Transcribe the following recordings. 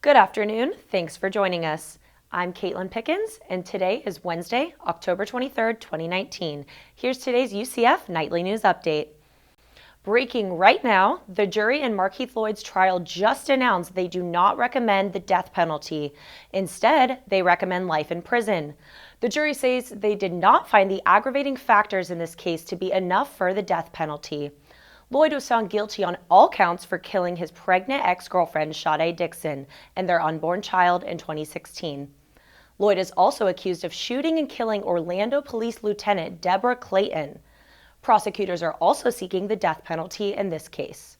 Good afternoon. Thanks for joining us. I'm Caitlin Pickens, and today is Wednesday, October 23rd, 2019. Here's today's UCF Nightly News Update. Breaking right now, the jury in Markeith Lloyd's trial just announced they do not recommend the death penalty. Instead, they recommend life in prison. The jury says they did not find the aggravating factors in this case to be enough for the death penalty. Lloyd was found guilty on all counts for killing his pregnant ex-girlfriend, Sade Dixon, and their unborn child in 2016. Lloyd is also accused of shooting and killing Orlando Police Lieutenant Deborah Clayton. Prosecutors are also seeking the death penalty in this case.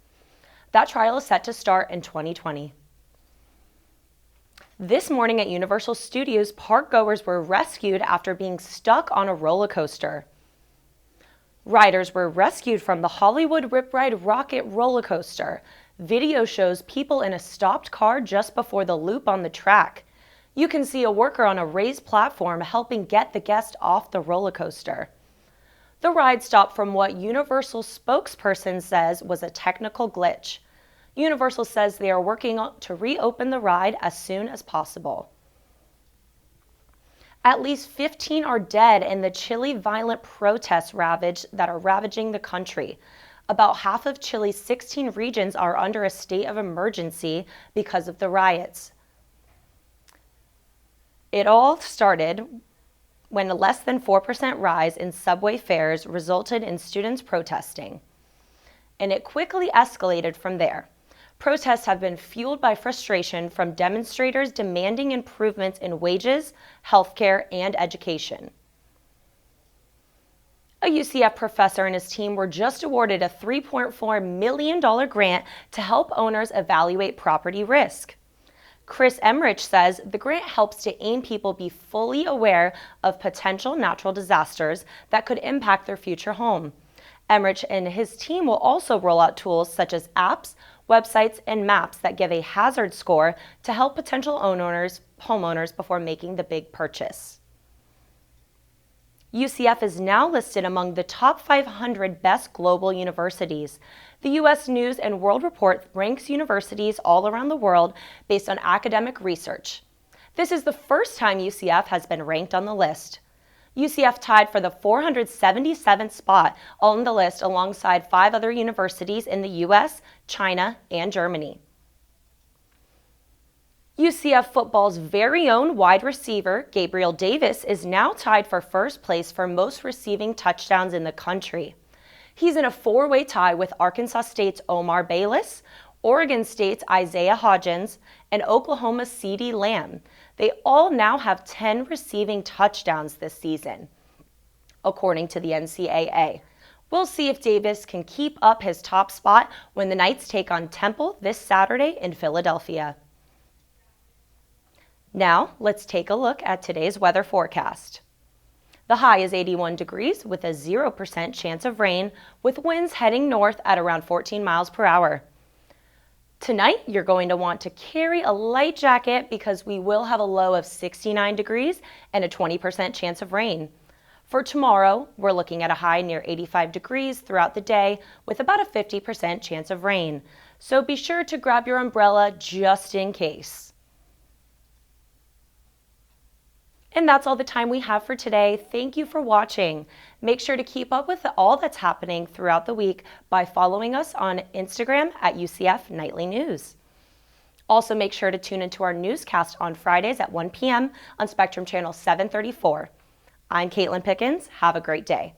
That trial is set to start in 2020. This morning at Universal Studios, park-goers were rescued after being stuck on a roller coaster. Riders were rescued from the Hollywood Rip Ride Rocket roller coaster. Video shows people in a stopped car just before the loop on the track. You can see a worker on a raised platform helping get the guest off the roller coaster. The ride stopped from what Universal spokesperson says was a technical glitch. Universal says they are working to reopen the ride as soon as possible. At least 15 are dead in the Chile violent protests that are ravaging the country. About half of Chile's 16 regions are under a state of emergency because of the riots. It all started when a less than 4% rise in subway fares resulted in students protesting. And it quickly escalated from there. Protests have been fueled by frustration from demonstrators demanding improvements in wages, healthcare, and education. A UCF professor and his team were just awarded a $3.4 million grant to help owners evaluate property risk. Chris Emmerich says the grant helps to aim people be fully aware of potential natural disasters that could impact their future home. Emmerich and his team will also roll out tools such as apps, websites, and maps that give a hazard score to help potential homeowners before making the big purchase. UCF is now listed among the top 500 best global universities. The U.S. News and World Report ranks universities all around the world based on academic research. This is the first time UCF has been ranked on the list. UCF tied for the 477th spot on the list alongside 5 other universities in the U.S., China, and Germany. UCF football's very own wide receiver, Gabriel Davis, is now tied for first place for most receiving touchdowns in the country. He's in a 4-way tie with Arkansas State's Omar Bayless, Oregon State's Isaiah Hodgins, and Oklahoma's CeeDee Lamb. They all now have 10 receiving touchdowns this season, according to the NCAA. We'll see if Davis can keep up his top spot when the Knights take on Temple this Saturday in Philadelphia. Now, let's take a look at today's weather forecast. The high is 81 degrees with a 0% chance of rain, with winds heading north at around 14 miles per hour. Tonight, you're going to want to carry a light jacket because we will have a low of 69 degrees and a 20% chance of rain. For tomorrow, we're looking at a high near 85 degrees throughout the day with about a 50% chance of rain. So be sure to grab your umbrella just in case. And that's all the time we have for today. Thank you for watching. Make sure to keep up with all that's happening throughout the week by following us on Instagram at UCF Nightly News. Also, make sure to tune into our newscast on Fridays at 1 p.m. on Spectrum Channel 734. I'm Caitlin Pickens. Have a great day.